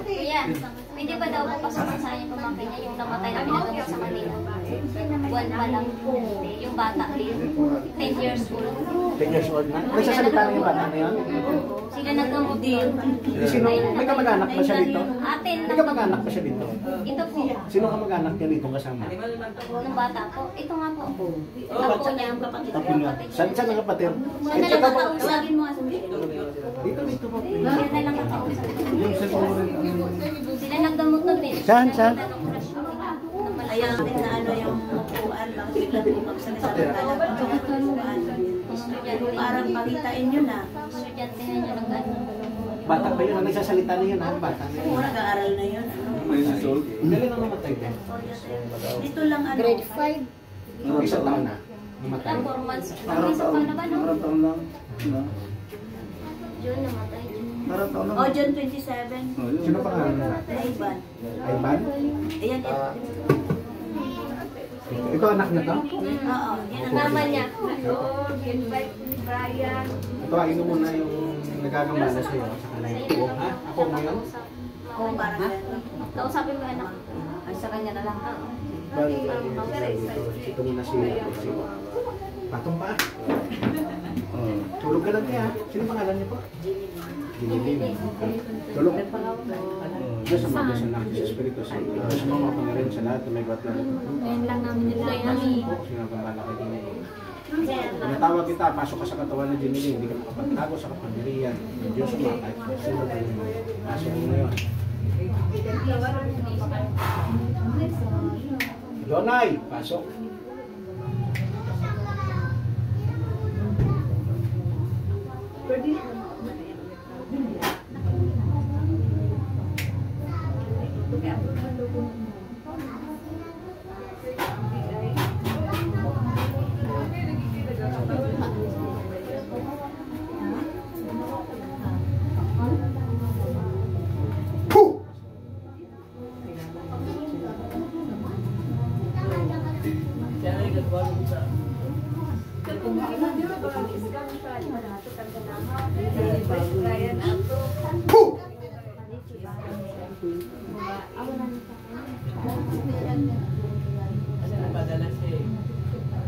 Kuya, pwede ba daw papasakan sa yung pamangkin niya yung namatay na pinagamot sa kanila? Buwan pa lang. Yung bata din. 10 years old. 10 years old na? Nagsasalita na yung bata na yun? Sila naggamot din. Sino? May kamag-anak ba siya dito? Atin May kamag-anak ba siya dito? Ito po. Sino kamag-anak niya dito kasama? Nung bata po. Ito nga po. Apo niya ang kapatid. Apo niya. Saan siya nakapatid? Siya na lang kakausap. Dito po. Siya na lang kakausap. Sila naggamot nun din. Saan? Ayaw natin na ano yung upuan, bakit bigla po magsalita lang yung upuan. Parang pakitain nyo na. Estudyante na niya ng ano. Bata pa yun, nagsasalita na yun, bata na Oo, yun. nag-aaral na yun. Galing ang namatay din. Dito lang ano. Grade 5. Isang taon na. Namatay. 4 months. Isang taon na ba, no? Parang taon lang. June namatay. Parang taon lang. O, June 27. Sino pangalan nila? Ivan. Ayban? Ayan, ito. Ito anak niya to? Oo, yan ang Mama niya. Ito, ino muna yung nagagambala sa'yo. Sa kanila yung ha? Ako ngayon? Oo, parang gano'n. Kausapin mo anak. Ay, sa kanya na lang. Ito muna si Patong pa. Tulog ka lang niya. Sino pangalan niya po? Ginilin. Tulog. Diyos ang mga sa Diyos Espiritu Santo. Diyos ang mga pangalan sa lahat na may batla. Ngayon lang namin nilalayan. Sinagambala ka din. Pinatawag kita, pasok ka sa katawan ng Ginilin. Hindi ka makapagtago sa kapandiriyan. Diyos ang mga kahit sino ka rin mo. Pasok mo ngayon. Donay, pasok.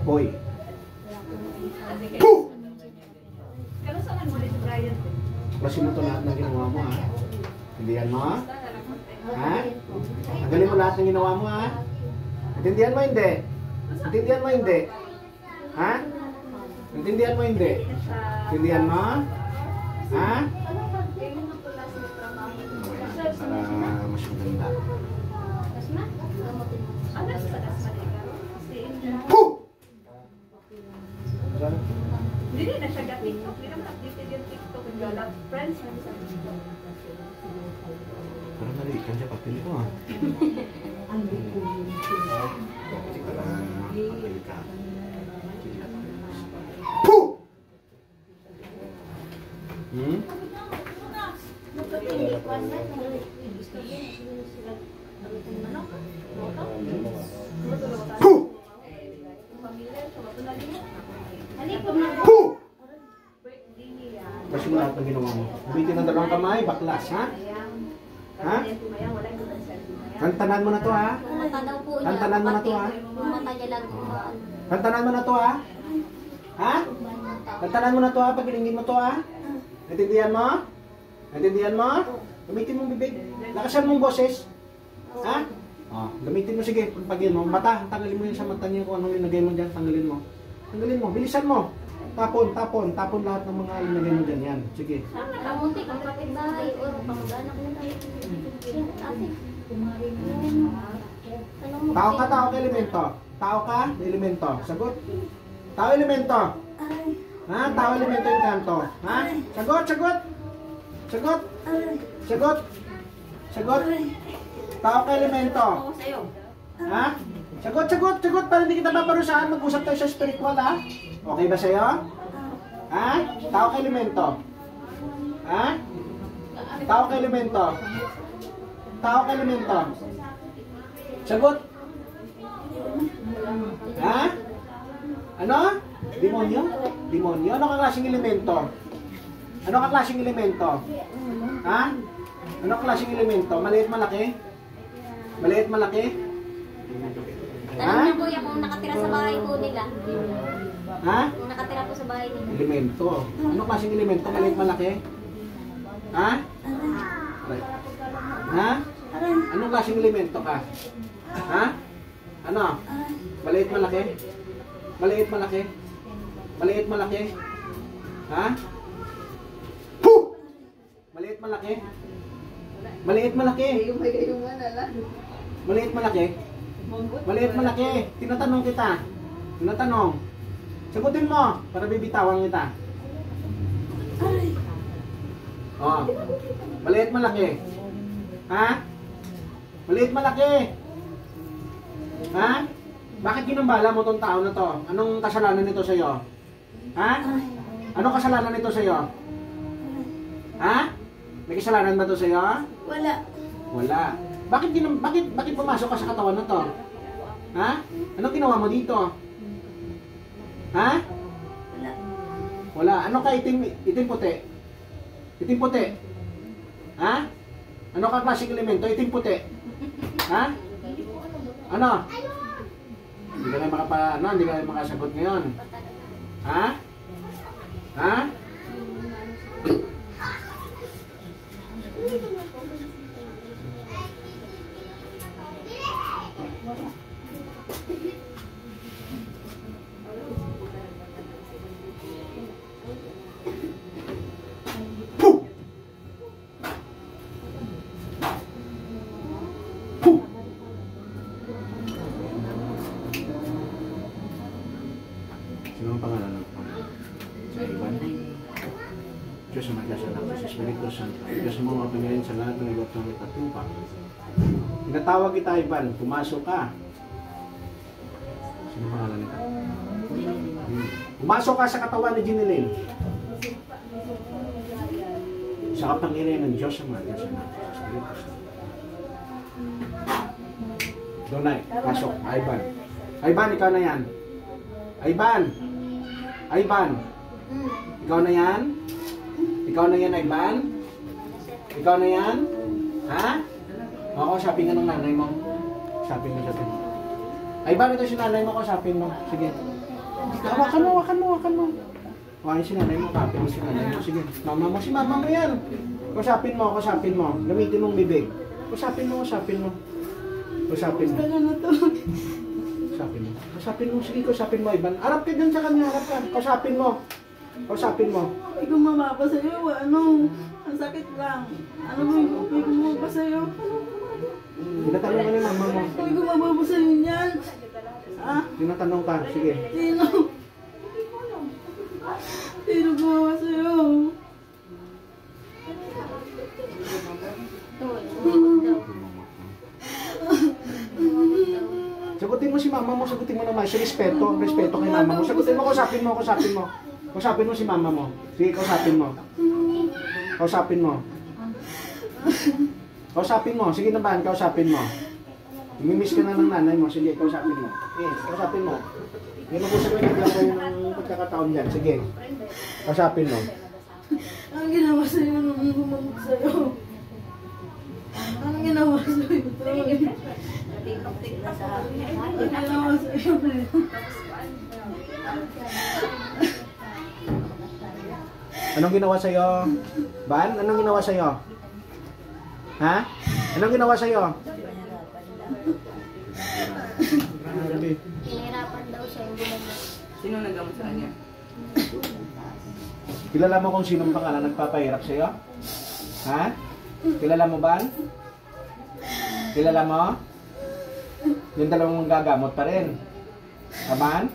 Boy. Klasin mo ito lahat ng ginawa mo, ha? Intindihan mo, ha? Ha? Tanggalin mo lahat ng ginawa mo, ha? Intindihan mo, hindi? Intindihan mo, hindi? Ha? Intindihan mo, hindi? Intindihan mo? Ha? Para mas maganda. Puh! Hindi na siya ga-TikTok. Hindi naman updated yung TikTok. Nag-love friends na sa TikTok. Parang naliikan siya pag pili ko, ha? Puh! Hmm? Puh! Puh! Kasi mo lahat ng ginawa mo. Bitin ng dalawang kamay, baklas, ha? Ha? Kantanan mo na to, ha? Pumunta daw po niya. Kantanan mo na to, ha? Pumunta niya lang po. Kantanan mo na to, ha? Ha? Kantanan mo na to, ha? Pagilingin mo to, ha? Naintindihan mo? Naintindihan mo? Gamitin mong bibig. Lakasan mong boses. Ha? Oh, gamitin mo, sige. Pagpagin mo. Mata, tanggalin mo yun sa mata niya kung anong linagay mo dyan. Tanggalin mo. Tanggalin mo. Bilisan mo. Tapon, tapon. Tapon lahat ng mga linagay mo dyan. Yan. Sige. Kamuntik ang kapitbahay o pamag-anak na tayo. Ate. Tao ka, tao ka, elemento. Tao ka, elemento. Sagot. Tao, elemento. Ha? Tao, elemento yung kanto. Ha? Sagot, sagot. Sagot. Sagot. Sagot. Tao ka, elemento. Ha? Sagot, sagot, sagot. Para hindi kita maparusahan. Mag-usap tayo sa spiritual, ha? Okay ba sa'yo? Ha? Tao ka, elemento. Ha? Tao ka, elemento. Tao ka, elemento. Sagot. Ha? Ano? Demonyo? Demonyo? Ano ka klaseng elemento? Ano ka klaseng elemento? Ha? Ano ka klaseng elemento? Maliit, malaki? Maliit, malaki? Tanong niyo kuya kung nakatira sa bahay po nila. Ha? Kung nakatira po sa bahay nila. Elemento. Ano klaseng elemento? Maliit, malaki? Ha? Ha? Anong klaseng elemento ka? Ha? Ano? Maliit, malaki? Maliit, malaki? Maliit, malaki? Ha? Puh! Maliit, malaki? Maliit, malaki? Maliit, malaki? Maliit, malaki? Tinatanong kita. Tinatanong. Sagutin mo para bibitawan kita. Oh. Maliit, malaki? Ha? Maliit, malaki? Ha? Bakit ginambala mo tong tao na to? Anong kasalanan nito sa'yo? Ha? Anong kasalanan nito sa'yo? Ha? May kasalanan ba to sa'yo? Wala. Wala. Bakit pumasok ka sa katawan na to? Ha? Anong ginawa mo dito? Ha? Wala. Wala. Ano ka itim puti? Itim puti? Ha? Ano ka klaseng elemento? Itim puti? Ha? Ano? Hindi ka na makasagot ngayon. Ha? Ha? Puh! Puh! Sino ang pangalan ng sa Iban? Diyos ang magkasalang sa Espiritu Santo. Diyos mo mga Panginoon sa lahat ng iba't ng katupa. Tinatawag kita, Iban. Pumasok ka. Sino ang pangalan nito? Pumasok ka sa katawan ni Jinilin. Sa kapangyarihan ng Diyos ang magkasalang sa Espiritu Santo. Donay, pasok. Iban. Iban, ikaw na yan. Iban! Iban! Ikaw na yan? Ikaw na yan, Iban? Ikaw na yan? Ha? O, kausapin ka ng nanay mo. Kausapin mo. Iban, ito si nanay mo, kausapin mo. Sige. Hawakan mo. Hawakan si nanay mo, kapin mo si nanay mo. Sige. Mama mo, si mama mo yan. Kausapin mo. Gamitin mong bibig. Kausapin mo. Kausapin mo. Sige, kausapin mo, Iban. Harap ka dyan sa kanya, harap ka. Kausapin mo. Hindi ko mababa sa'yo. Ang sakit lang. Ano ba yung hindi ko mababa sa'yo? Tinatanong ka ni mama mo. Hindi ko mababa sa'yo yan. Tinatanong ka, sige. Sino? Sino gumawa sa'yo? Sagutin mo si mama mo, sagutin mo naman. Respeto kay mama mo. Sagutin mo, kausapin mo. Kausapin mo si mama mo. Sige, kausapin mo. Kausapin mo. Sige naman, kausapin mo. Imimiss ka na ng nanay mo. Sige, kausapin mo. Yes, kausapin mo. Yan ang gusto ko yung ng pagkakataon dyan. Sige, kausapin mo. Anong ginawa sa'yo nung gumamot sa'yo? Anong ginawa sa'yo? Anong ginawa sa'yo? Ban? Anong ginawa sa'yo? Ha? Anong ginawa sa'yo? Hinihirapan daw siya yung gumamot. Sino naggamot sa kanya? Kilala mo kung sinong pangalan nagpapahirap sa'yo? Ha? Kilala mo, Ban? Kilala mo? Yung dalawang gagamot pa rin. Ban?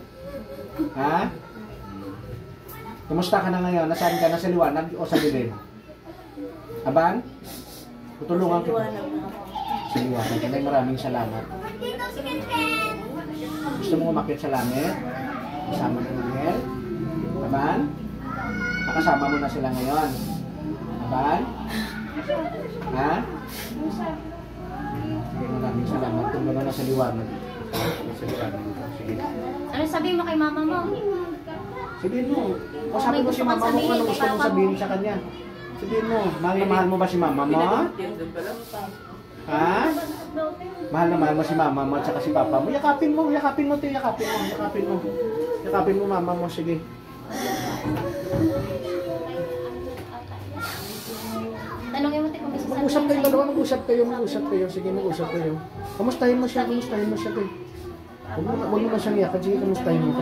Ha? Kumusta ka na ngayon? Nasaan ka? Nasa liwanag o sa dilim? Aban? Tutulungan kita. Sa liwanag. Kaya maraming salamat. Gusto mo umakyat sa langit? Kasama ng Angel? Aban? Nakasama mo na sila ngayon. Aban? Ha? Sige, maraming salamat. Tulungan na sa liwanag. Sa liwanag. Sige. Ano sabihin mo kay mama mo? Sabihin mo. Kausapin mo si mama mo kung ano gusto mong sabihin sa kanya. Sabihin mo, mahal na mahal mo ba si mama mo? Ha? Mahal na mahal mo si mama mo at saka si papa mo. Yakapin mo, yakapin mo, yakapin mo, yakapin mo. Yakapin mo mama mo, sige. Tanongin mo, kung gusto Mag-usap kayo dalawa, mag-usap kayo. Sige, mag-usap kayo. Kamustahin mo siya, te. Huwag mo na siyang iyakan. Sige, kamustahin mo.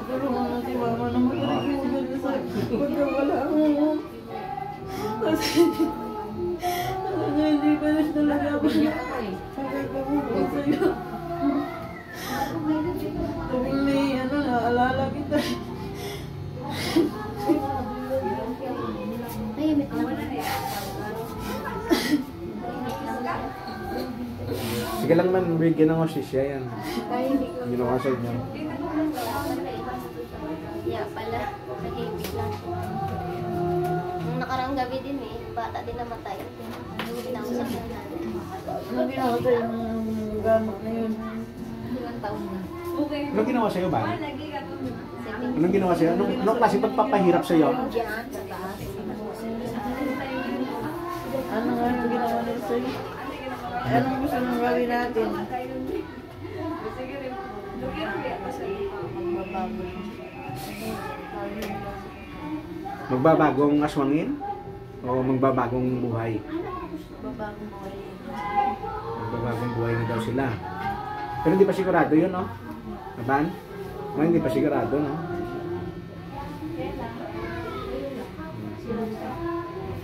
Tulungan mo si mama na mag-alagay sa pagka wala ako. Kasi hindi pa rin talaga ako nakakabubuhay sa'yo. Tuwing may naalala kita. Tahimik lang. Sige lang man, bigyan ng osisya yan. Ginawa sa inyo. Yeah, pala. Tahimik lang. Nung nakaraang gabi din bata din namatay. Pinausap na natin. Ano ginawa sa'yo ng gamot na yun? Ilang taon na. Anong ginawa sa'yo ba? 7. Anong ginawa sa'yo? Anong klase pagpapahirap sa'yo? Diyan, sa taas. Ano nga yung ginawa nila sa'yo? Anong gusto nang gawin natin? Magbabagong aswangin? O magbabagong buhay? Babagong buhay. Magbabagong buhay na daw sila. Pero hindi pa sigurado yun, no? Aban? Hindi pa sigurado, no?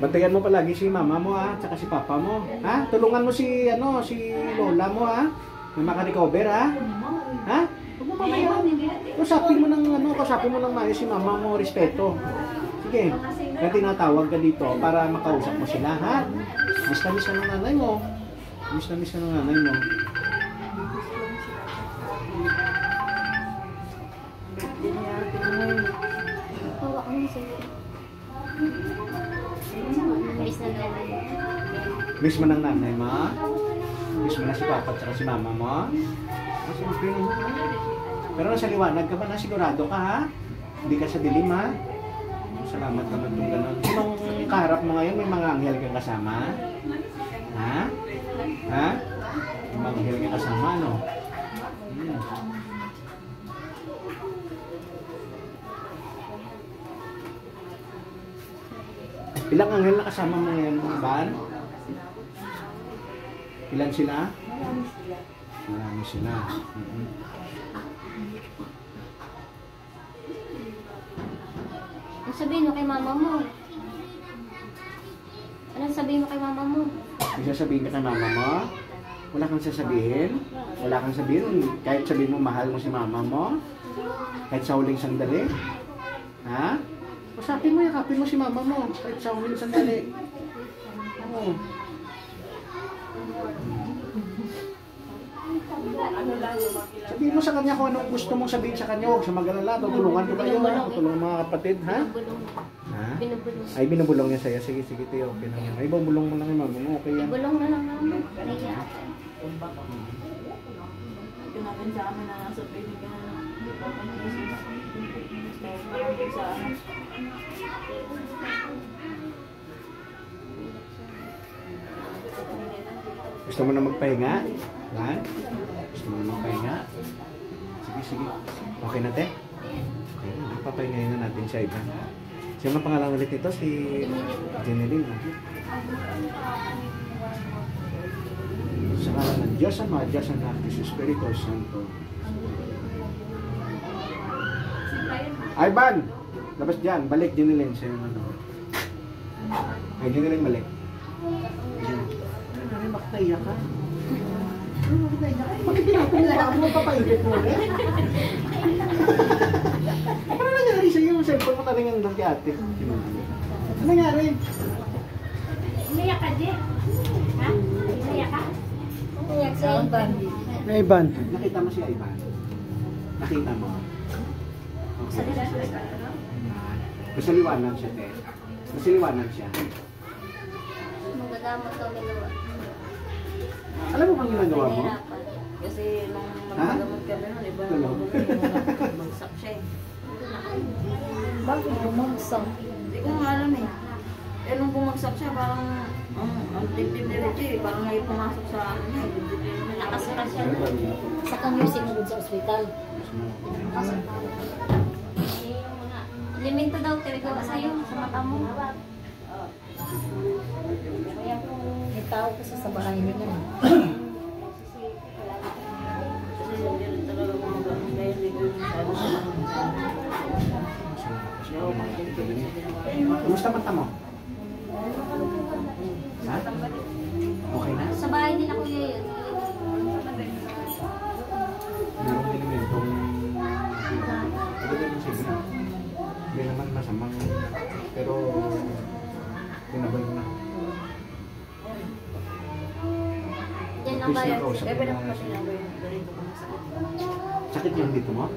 Bantayan mo palagi si mama mo, ha? Tsaka si papa mo. Ha? Tulungan mo si lola mo, ha? Na maka-recover, ha? Ha? Huwag mo pamayan. Kausapin mo ng maayos si mama mo, respeto. Sige. Kaya tinatawag ka dito para makausap mo sila, ha? Miss na miss ka ng nanay mo. Miss na miss ka ng nanay mo. Hawak mo sa'yo. Miss na naman. Miss mo ng nanay mo? Miss mo na si papa at si mama mo? Pero nasa liwanag ka ba na? Sigurado ka, ha? Hindi ka sa dilim, ha? Salamat naman kung gano'n. Sinong kaharap mo ngayon? May mga anghel kang kasama? Ha? Ha? May mga anghel kang kasama, no? Ilang anghel na kasama mo ngayon, Ban? Ilan sila? Marami sila. Anong sabihin mo kay mama mo? Anong sabihin mo kay mama mo? May sasabihin ka kay mama mo? Wala kang sasabihin? Wala kang sabihin? Kahit sabihin mo mahal mo si mama mo? Kahit sa huling sandali? Ha? Usapin mo, yakapin mo si mama mo. Kahit sa huling sandali. Oo. Sabihin mo sa kanya kung anong gusto mong sabihin sa kanya. Huwag siya mag-alala. Tutulungan ko kayo. Tutulungan mga kapatid, ha? Binubulong. Ha? Binubulong. Ay, binubulong niya sa'yo. Sige, tiyo. Okay lang yan. Ay, bubulong mo lang yung mama mo. Okay yan. Bulong na lang naman. Nahiya. Natin sa amin na nasa pinigyan na ng Papa ni Jesus. Maraming sa amin. Gusto mo na magpahinga? Ha? Gusto mo na magpahinga? Sige, sige. Okay na, te? Okay na. Papahingayin na natin siya iba. Sino ang pangalan ulit nito? Si Jeneline. Sa ngalan ng Diyos Ama, Diyos Anak, Diyos Espiritu Santo. Ay, Ban! Labas dyan. Balik, Jeneline. Sa'yo na. Ay, Jeneline, balik. Bakit naiyak ka? Bakit pinapaiyak mo? Papainit mo ulit? Ano nangyari sa'yo? Yung cellphone mo taringan doon kay ate. Ano nangyari? Umiyak ka, Je? Ha? Umiyak ka? Umiyak si Ivan. Ivan. Nakita mo si Ivan? Nakita mo? Okay. Masaliwanan siya, te. Masaliwanan siya. Magagamot daw nagawa. Alam mo bang ginagawa mo? Nahirapan. Kasi nung magpagamot kami nun, iba na bagsak siya eh. Bakit bumagsak? Hindi ko nga alam eh. Eh nung bumagsak siya, parang ang dibdib ni Reggie, parang may pumasok sa ano niya, dibdib niya. Nakasura siya. Sa kanya sinugod sa ospital. Elemento daw, gawa sa'yo, sa mata mo. May tao kasi sa bahay nila. Kasi hindi rin talaga gumagamot, kaya hindi ko yung masyado sa mga. Kumusta mata mo? Ha? Okay na? Sa bahay nila kuya yun. Merong elementong talagang sige. Hindi naman masamang pero tinabay ko na. Yan lang ba yun? Kaya pinapapasinabi yung ganito kung masakit. Sakit yung dito mo?